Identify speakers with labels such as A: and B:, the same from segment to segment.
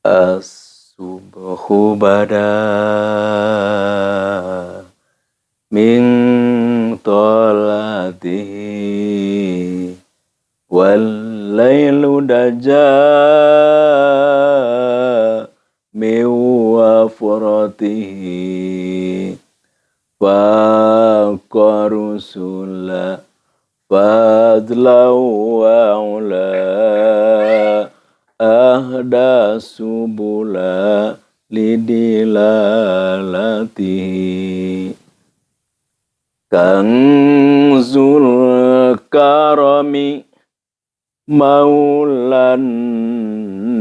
A: As-subhu bada min tolatihi wal lailu daja min wafratihi faqarusula fadlau wa'ula ahda subula lidilalati kanzul karami maulan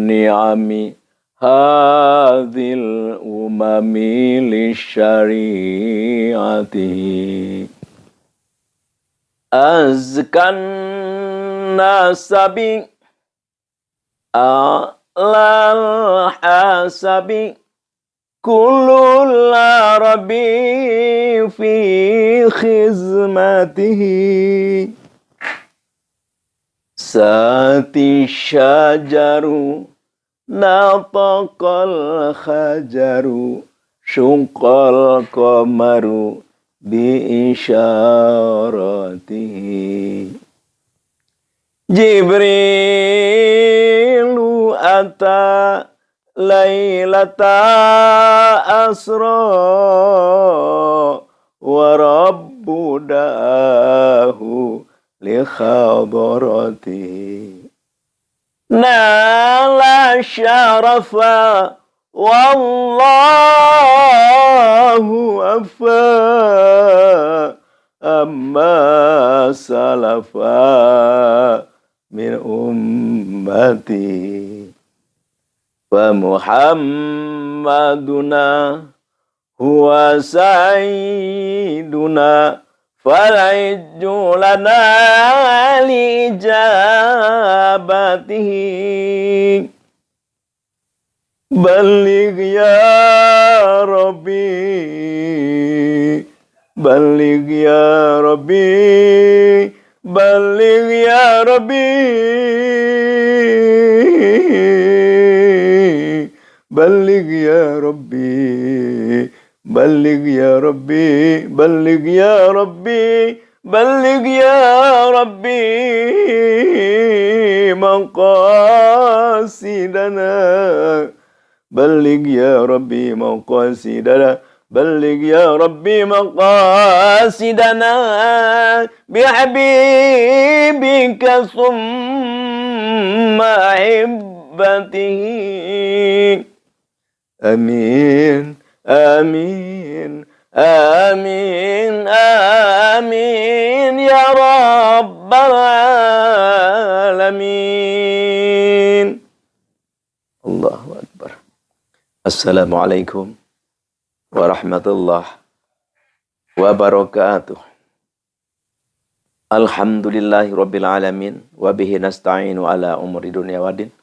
A: ni'ami hadhil umami lisyari'ati azkan nasabi alal hasabi kullul arabi fi khizmatihi sati syajaru nataqal khajaru syuqal qamaru bi isyaratihi Jibrilu ata lailata asra wa rabbu da'ahu li khabarati nala syarafa wallahu afa amma salafa min ummati wa muhammaduna huwa sayyiduna falajju lana li ijabatihi baligh ya rabbi baligh ya rabbi baligh ya rabbi baligh ya rabbi baligh ya rabbi baligh ya rabbi baligh ya rabbi maqasidana baligh ya rabbi maqasidana baligh ya rabbi maqasidana bihabibika summa hibbatihi amin amin amin amin ya rabbal alamin. Allahu akbar. Assalamualaikum warahmatullahi wabarakatuh. Alhamdulillahi rabbil alamin wa bihi nasta'inu ala umuri dunya waddin.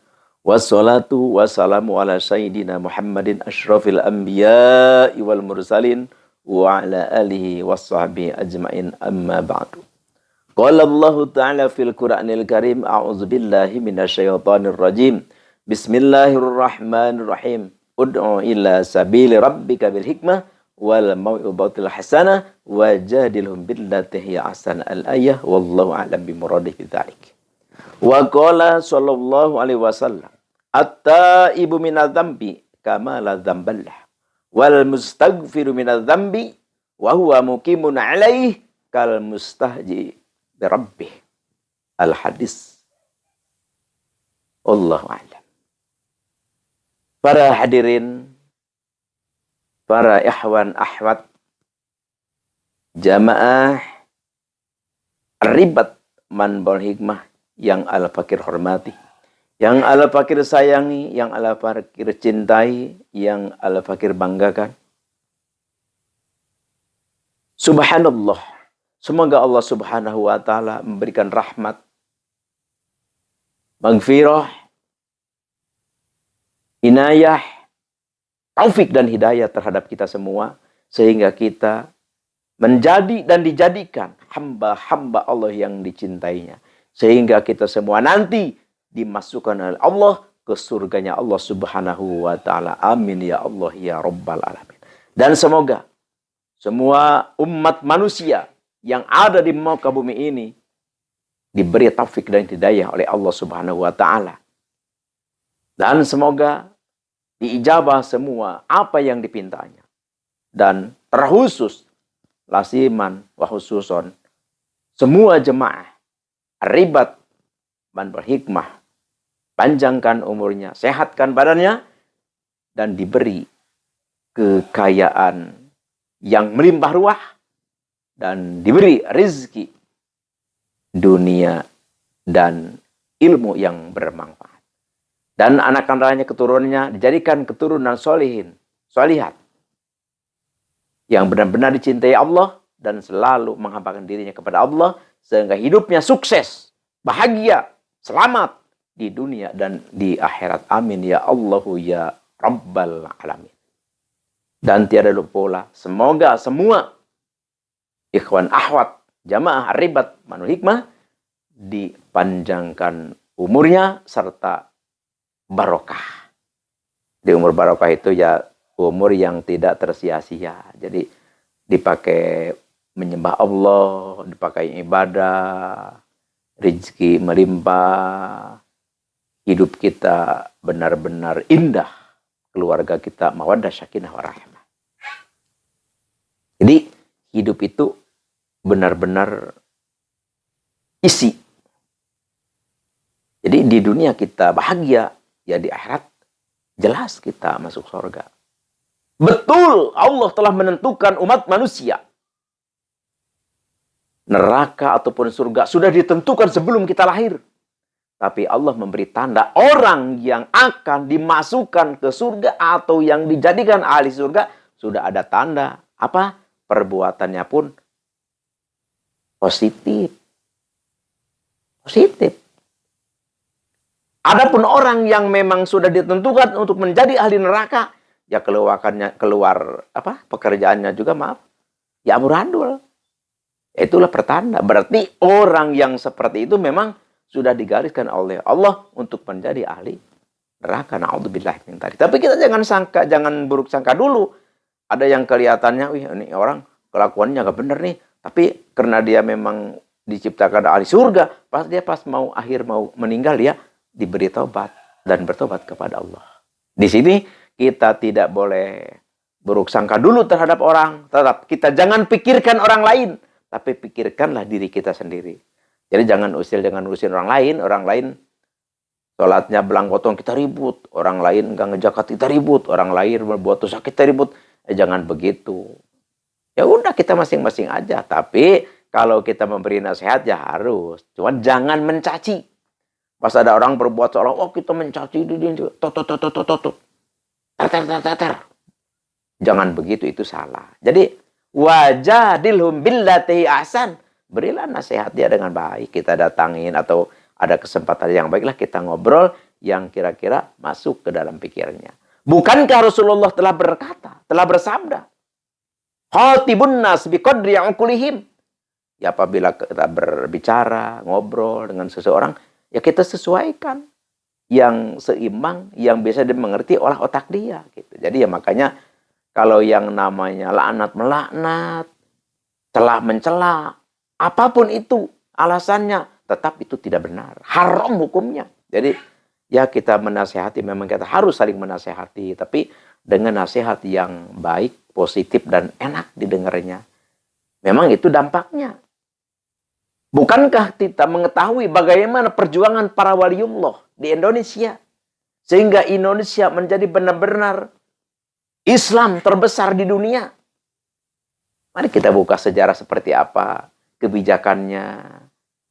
A: Wassalatu wassalamu ala sayyidina Muhammadin asyrafil anbiya'i wal mursalin wa ala alihi wassahbihi ajma'in amma ba'du. Qala Allah ta'ala fil Qur'anil Karim a'udzu billahi minasyaitonir rajim. Bismillahirrahmanirrahim. Ud'u ila sabili rabbika bil hikmah wal mau'izatil hasanah wajadilhum billati hiya ahsan al-ayah wallahu a'lam bimuradihi bidzalik. Wa qala sallallahu alaihi wasallam at-taibu minadz-dzambi kama la dzamballah wal mustaghfiru minadz-dzambi wa huwa muqimun 'alaihi kal mustahji bi rabbih. Al-hadis. Wallahu a'lam. Para hadirin, para ikhwan akhwat, jamaah ribat manbal hikmah yang Al-Fakir hormati, yang Al-Fakir sayangi, yang Al-Fakir cintai, yang Al-Fakir banggakan. Subhanallah, semoga Allah subhanahu wa ta'ala memberikan rahmat, maghfirah, inayah, taufik dan hidayah terhadap kita semua, sehingga kita menjadi dan dijadikan hamba-hamba Allah yang dicintainya, sehingga kita semua nanti dimasukkan oleh Allah ke surganya Allah Subhanahu wa taala. Amin ya Allah ya rabbal alamin. Dan semoga semua umat manusia yang ada di muka bumi ini diberi taufik dan hidayah oleh Allah Subhanahu wa taala. Dan semoga diijabah semua apa yang dipintanya. Dan terkhusus lasiman wa khususon semua jemaah ribat man berhikmah, panjangkan umurnya, sehatkan badannya, dan diberi kekayaan yang melimpah ruah, dan diberi rezeki dunia dan ilmu yang bermanfaat. Dan anak-anaknya, keturunannya dijadikan keturunan solihin, solihat, yang benar-benar dicintai Allah dan selalu menghambakan dirinya kepada Allah, sehingga hidupnya sukses, bahagia, selamat di dunia dan di akhirat. Amin ya Allahu ya Rabbal alamin. Dan tiada lupa pula, semoga semua ikhwan akhwat jamaah ribat manul hikmah dipanjangkan umurnya serta barokah. Di umur barokah itu ya umur yang tidak tersia-sia. Jadi dipakai menyembah Allah, dipakai ibadah, rezeki melimpah, hidup kita benar-benar indah, keluarga kita mawaddah sakinah warahmah. Jadi hidup itu benar-benar isi. Jadi di dunia kita bahagia, ya di akhirat jelas kita masuk surga. Betul, Allah telah menentukan umat manusia. Neraka ataupun surga sudah ditentukan sebelum kita lahir. Tapi Allah memberi tanda orang yang akan dimasukkan ke surga atau yang dijadikan ahli surga sudah ada tanda. Apa? Perbuatannya pun positif. Positif. Adapun orang yang memang sudah ditentukan untuk menjadi ahli neraka, ya pekerjaannya juga ya amburadul. Itulah pertanda. Berarti orang yang seperti itu memang sudah digariskan oleh Allah untuk menjadi ahli neraka. Na'udzubillah min dzalik. Tapi kita jangan buruk sangka dulu. Ada yang kelihatannya, wih ini orang kelakuannya nggak bener nih. Tapi karena dia memang diciptakan ahli surga, pas mau meninggal dia diberi taubat dan bertobat kepada Allah. Di sini kita tidak boleh buruk sangka dulu terhadap orang. Tetap kita jangan pikirkan orang lain, tapi pikirkanlah diri kita sendiri. Jadi jangan urusin orang lain sholatnya belang potong kita ribut, orang lain enggak ngejakat kita ribut, orang lain berbuat dosa kita ribut. Jangan begitu. Ya udah kita masing-masing aja. Tapi kalau kita memberi nasihat ya harus. Cuman jangan mencaci. Pas ada orang berbuat seolah kita mencaci dia. Jangan begitu, itu salah. Jadi wajadilhum billati ahsan. Berilah nasihat dia dengan baik. Kita datangin atau ada kesempatan yang baiklah kita ngobrol yang kira-kira masuk ke dalam pikirnya. Bukankah Rasulullah telah berkata, telah bersabda, khatibun nas biqadri uqulihim. Ya apabila kita berbicara, ngobrol dengan seseorang, ya kita sesuaikan yang seimbang, yang bisa dimengerti oleh otak dia. Gitu. Jadi ya makanya kalau yang namanya laknat melaknat, celah mencela, apapun itu alasannya, tetap itu tidak benar. Haram hukumnya. Jadi ya kita menasehati, memang kita harus saling menasehati. Tapi dengan nasihat yang baik, positif, dan enak didengarnya. Memang itu dampaknya. Bukankah kita mengetahui bagaimana perjuangan para waliullah di Indonesia? Sehingga Indonesia menjadi benar-benar Islam terbesar di dunia. Mari kita buka sejarah seperti apa kebijakannya,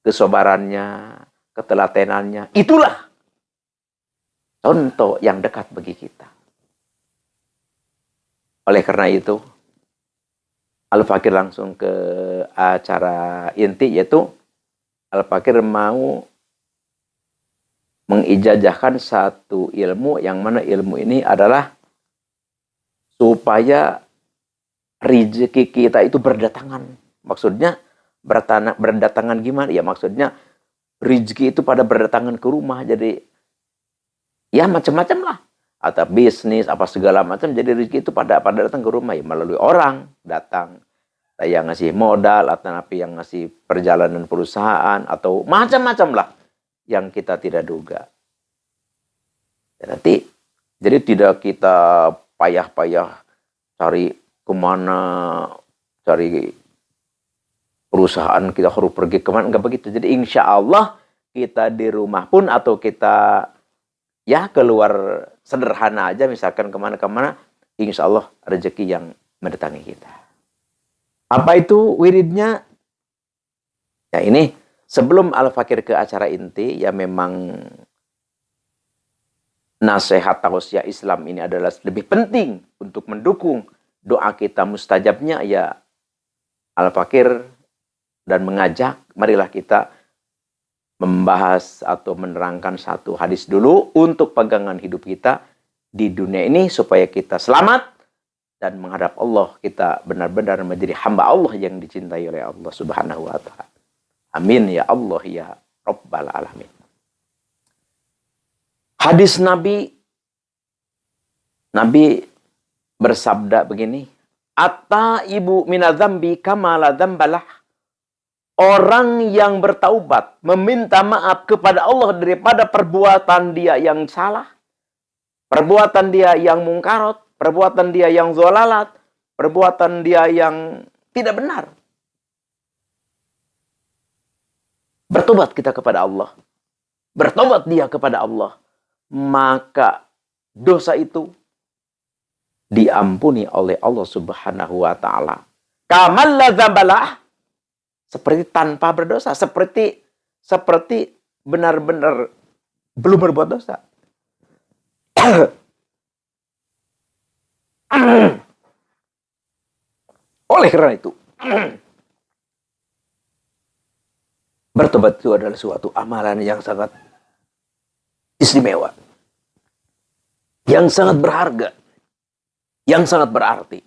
A: kesabarannya, ketelatenannya. Itulah contoh yang dekat bagi kita. Oleh karena itu, Al-Fakir langsung ke acara inti, yaitu Al-Fakir mau mengijazahkan satu ilmu, yang mana ilmu ini adalah supaya rezeki kita itu berdatangan. Maksudnya berdatangan gimana? Ya maksudnya rezeki itu pada berdatangan ke rumah. Jadi Ya macam-macam lah. Atau bisnis, apa segala macam. Jadi rezeki itu pada datang ke rumah ya melalui orang datang. Yang ngasih modal, atau yang ngasih perjalanan perusahaan, atau macam-macam lah yang kita tidak duga. Nanti, jadi tidak kita payah-payah cari kemana, cari perusahaan, kita harus pergi kemana, enggak begitu. Jadi insya Allah kita di rumah pun, atau kita ya keluar sederhana aja, misalkan kemana-kemana, insya Allah rezeki yang mendatangi kita. Apa itu wiridnya? Ya ini, sebelum Al-Fakir ke acara inti, ya memang nasihat tausiah Islam ini adalah lebih penting untuk mendukung doa kita mustajabnya, ya Al-Fakir dan mengajak, marilah kita membahas atau menerangkan satu hadis dulu untuk pegangan hidup kita di dunia ini, supaya kita selamat dan menghadap Allah, kita benar-benar menjadi hamba Allah yang dicintai oleh Allah Subhanahu wa Ta'ala. Amin ya Allah ya Rabbal Alamin. Hadis Nabi bersabda begini, At-taibu minadzambi kama la dzambalah. Orang yang bertaubat, meminta maaf kepada Allah daripada perbuatan dia yang salah, perbuatan dia yang mungkarot, perbuatan dia yang zolalat, perbuatan dia yang tidak benar. Bertobat kita kepada Allah. Bertobat dia kepada Allah. Maka dosa itu diampuni oleh Allah Subhanahu wa Ta'ala. Kamal la dzambalah. Seperti tanpa berdosa. Seperti benar-benar belum berbuat dosa. Oleh karena itu, bertobat itu adalah suatu amalan yang sangat istimewa, yang sangat berharga, yang sangat berarti.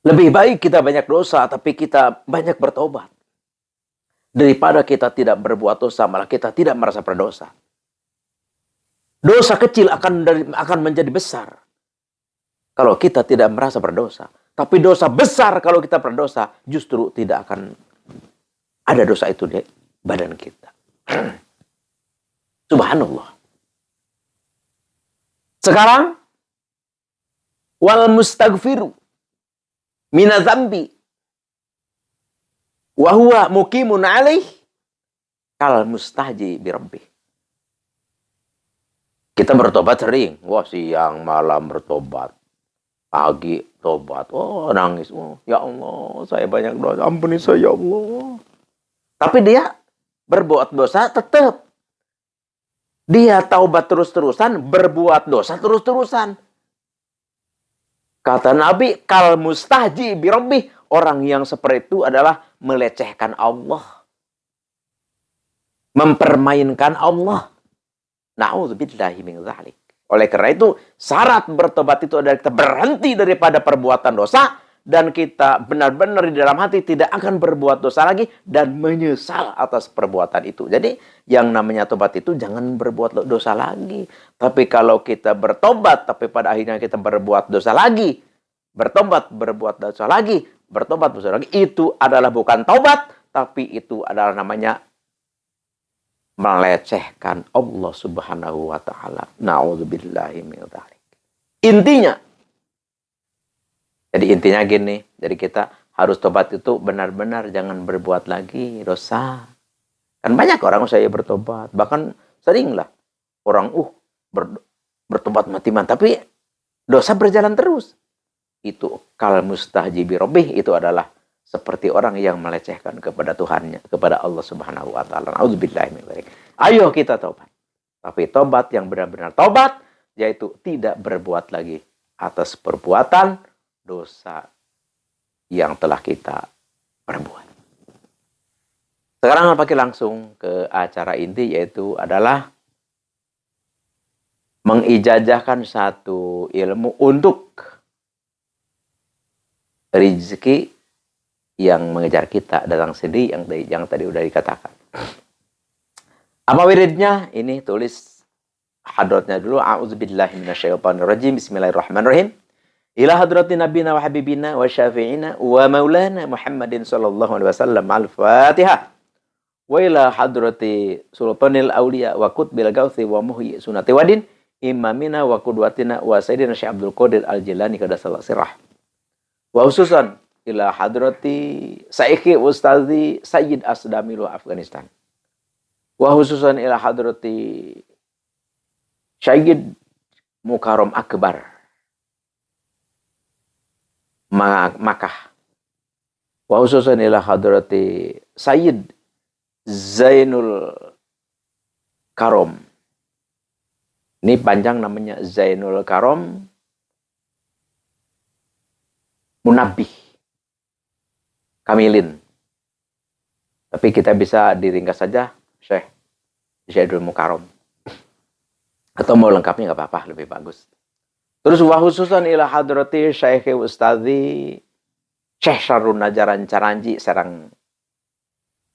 A: Lebih baik kita banyak dosa, tapi kita banyak bertobat, daripada kita tidak berbuat dosa, malah kita tidak merasa berdosa. Dosa kecil akan menjadi besar kalau kita tidak merasa berdosa. Tapi dosa besar kalau kita berdosa, justru tidak akan ada dosa itu di badan kita. Subhanallah. Sekarang, wal mustaghfiru minadzambi wa huwa muqimun alaih kal mustahji bi rabbih. Kita bertobat sering. Wah, siang malam bertobat. Pagi tobat, oh nangis, oh ya Allah, saya banyak dosa, ampuni saya ya Allah. Tapi dia berbuat dosa tetap. Dia taubat terus-terusan, berbuat dosa terus-terusan. Kata Nabi, kal mustahji bi rabbih, orang yang seperti itu adalah melecehkan Allah, mempermainkan Allah. Na'udzubillahi min dzalik. Oleh karena itu, syarat bertobat itu adalah kita berhenti daripada perbuatan dosa, dan kita benar-benar di dalam hati tidak akan berbuat dosa lagi, dan menyesal atas perbuatan itu. Jadi, yang namanya tobat itu jangan berbuat dosa lagi. Tapi kalau kita bertobat, tapi pada akhirnya kita berbuat dosa lagi, berbuat dosa lagi, itu adalah bukan tobat, tapi itu adalah namanya melecehkan Allah Subhanahu wa Ta'ala. Na'udzubillahi min dzalik. Intinya gini, jadi kita harus tobat itu benar-benar jangan berbuat lagi dosa. Kan banyak orang saya bertobat, bahkan seringlah orang bertobat mati-matian, tapi dosa berjalan terus. Itu kal mustahji bi rabbih, itu adalah seperti orang yang melecehkan kepada Tuhannya, kepada Allah Subhanahu wa Ta'ala. Na'udzubillahi min dzalik. Ayo kita tobat. Tapi tobat yang benar-benar tobat, yaitu tidak berbuat lagi atas perbuatan dosa yang telah kita perbuat. Sekarang pakai langsung ke acara inti, yaitu adalah mengijazahkan satu ilmu untuk rezeki yang mengejar kita datang sendiri, yang tadi udah dikatakan. Apa wiridnya? Ini tulis hadratnya dulu. A'udzubillahi minasyaitonirrajim. Bismillahirrahmanirrahim. Ila hadratin nabiyina wa habibina wa syafi'ina wa maulana Muhammadin sallallahu alaihi wasallam. Al-Fatihah. Wa ila hadrati sultanil auliya wa qutbil gauthi wa muhyi sunati wadin imamina wa qudwatina wa sayyidina Syekh Abdul Qadir Al-Jilani qaddasallahu sirrah. Wa khususan ila hadrati saiki ustazi Sayyid Asdamilu Afghanistan. Wa khususan ila hadrati Sayyid Mukarram Akbar Makkah. Wa khususan ila hadrati Sayyid Zainul Karom. Ini panjang namanya Zainul Karom Munabih Kamilin. Tapi kita bisa diringkas saja Syekh Zainul Mukarram. Atau mau lengkapnya nggak apa-apa, lebih bagus. Terus wa khususan ila hadrati Syekh Ustazi Syekh Syarun Najaran Caranji Serang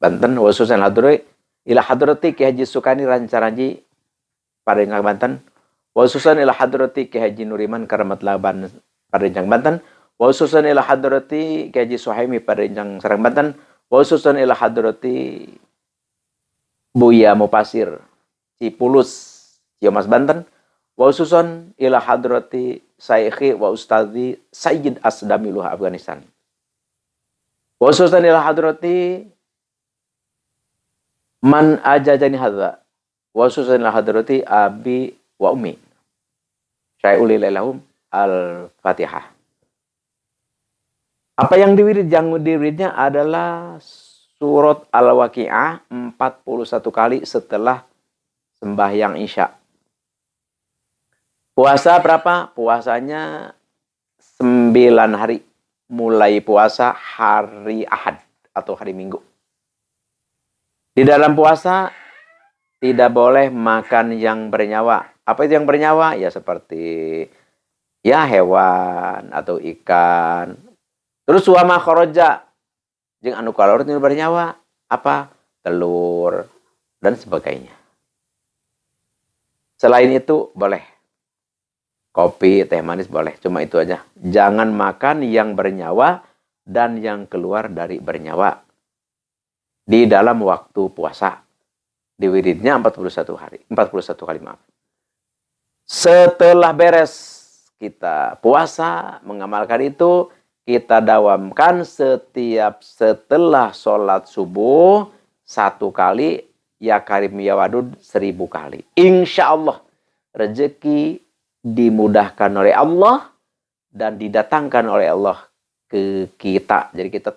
A: Banten. Wa khususan ila hadrati Ki Haji Sukani Rancaranji Parenggang Banten. Wa khususan ila hadrati Ki Haji Nuriman Karamat Laban Parenggang Banten. Wa khususan ila hadrati Ki Haji Suhaimi Parenggang Serang Banten. Wa khususan ila hadrati Buya Mupasir Cipulus Ciamas Banten. Wa khususan ila hadrati Sayyikhi wa Ustazi Sayyid Asdamiluh Afghanistan. Wa khususan ila hadrati man ajajani hadza. Wa khususan ila hadrati abi wa ummi. Syai'ul lahum al-Fatihah. Apa yang diwirid? Yang diwiridnya adalah surat Al-Waqi'ah 41 kali setelah sembahyang Isya. Puasa berapa? Puasanya 9 hari. Mulai puasa hari Ahad atau hari Minggu. Di dalam puasa tidak boleh makan yang bernyawa. Apa itu yang bernyawa? Ya seperti ya hewan atau ikan. Terus wama kharaja jeung anu kalor itu bernyawa apa? Telur dan sebagainya. Selain itu boleh. Kopi, teh manis boleh. Cuma itu aja. Jangan makan yang bernyawa dan yang keluar dari bernyawa. Di dalam waktu puasa. Di wiridnya 41 hari. 41 kali maaf. Setelah beres kita puasa, mengamalkan itu, kita dawamkan setelah sholat subuh 1 kali, ya karim ya wadud 1000 kali. Insya Allah rezeki dimudahkan oleh Allah dan didatangkan oleh Allah ke kita. Jadi kita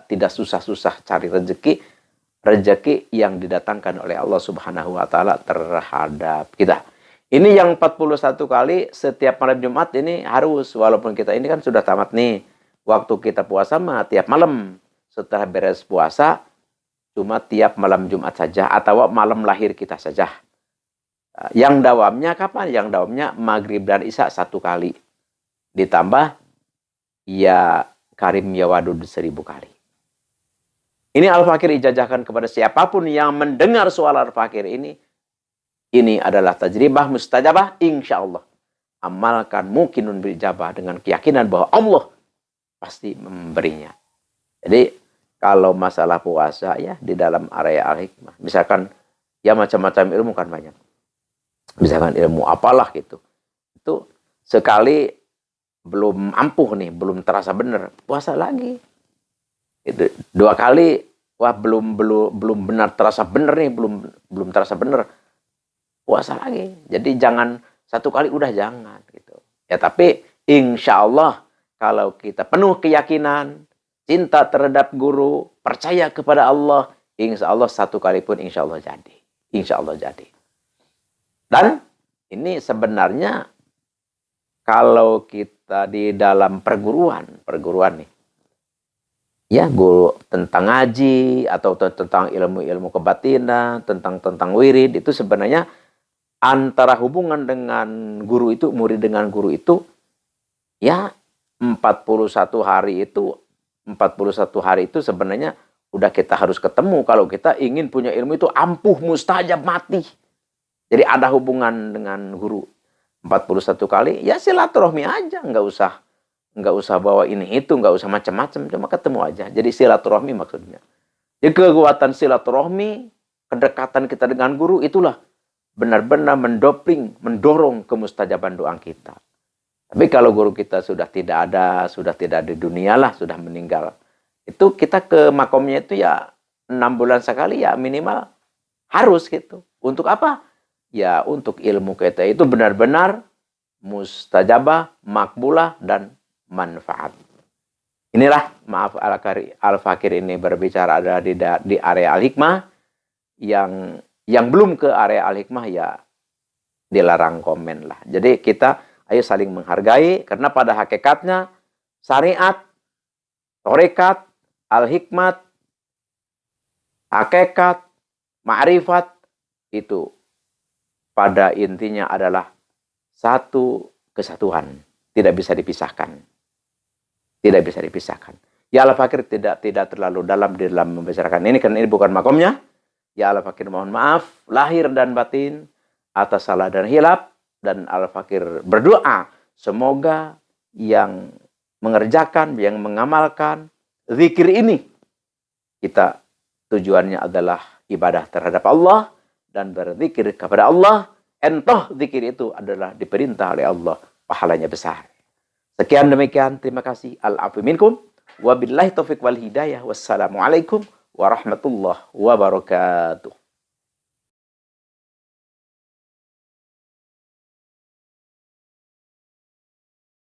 A: tidak susah-susah cari rezeki yang didatangkan oleh Allah Subhanahu wa taala terhadap kita. Ini yang 41 kali setiap malam Jumat ini harus, walaupun kita ini kan sudah tamat nih. Waktu kita puasa mah tiap malam setelah beres puasa, cuma tiap malam Jumat saja atau malam lahir kita saja. Yang dawamnya kapan? Yang dawamnya maghrib dan isya 1 kali. Ditambah ya karim ya wadud 1000 kali. Ini Al-Fakir ijazahkan kepada siapapun yang mendengar soal Al-Fakir ini. Ini adalah tajribah mustajabah insya Allah. Amalkan mungkinun bijabah dengan keyakinan bahwa Allah pasti memberinya. Jadi kalau masalah puasa ya di dalam area al-hikmah. Misalkan ya macam-macam ilmu kan banyak. Misalkan ilmu apalah gitu. Itu sekali belum ampuh nih, belum terasa benar, puasa lagi. Itu 2 kali, wah belum benar terasa benar nih, belum terasa benar, puasa lagi. Jadi jangan 1 kali udah jangan gitu. Ya tapi insya Allah kalau kita penuh keyakinan, cinta terhadap guru, percaya kepada Allah, insya Allah 1 kali pun insya Allah jadi. Insya Allah jadi. Dan ini sebenarnya kalau kita di dalam perguruan nih, ya guru tentang ngaji atau tentang ilmu-ilmu kebatinan, tentang wirid, itu sebenarnya antara hubungan dengan guru itu, murid dengan guru itu, ya 41 hari itu sebenarnya udah kita harus ketemu kalau kita ingin punya ilmu itu ampuh, mustajab, mati. Jadi ada hubungan dengan guru 41 kali, ya silaturahmi aja, nggak usah bawa ini itu, nggak usah macam-macam, cuma ketemu aja. Jadi silaturahmi maksudnya. Jadi kekuatan silaturahmi, kedekatan kita dengan guru itulah benar-benar mendorong kemustajaban doa kita. Tapi kalau guru kita sudah tidak ada di dunia lah, sudah meninggal, itu kita ke makomnya itu ya 6 bulan sekali ya minimal harus gitu. Untuk apa? Ya untuk ilmu kita itu benar-benar mustajabah, makbulah, dan manfaat. Inilah, maaf Al-Fakir ini berbicara adalah di area Al-Hikmah. Yang belum ke area Al-Hikmah ya dilarang komen lah. Jadi kita ayo saling menghargai, karena pada hakikatnya syariat, tarekat, Al-Hikmat, hakikat, ma'rifat itu pada intinya adalah satu kesatuan, tidak bisa dipisahkan. Tidak bisa dipisahkan. Ya Al-Fakir tidak terlalu dalam membicarakan ini, karena ini bukan makomnya. Ya Al-Fakir mohon maaf, lahir dan batin, atas salah dan hilaf. Dan Al-Fakir berdoa, semoga yang mengerjakan, yang mengamalkan zikir ini, kita tujuannya adalah ibadah terhadap Allah, dan berzikir kepada Allah. Entah zikir itu adalah diperintah oleh Allah, pahalanya besar. Sekian demikian, terima kasih. Al-afu minkum. Wabillahi taufiq wal hidayah. Wassalamualaikum warahmatullahi wabarakatuh.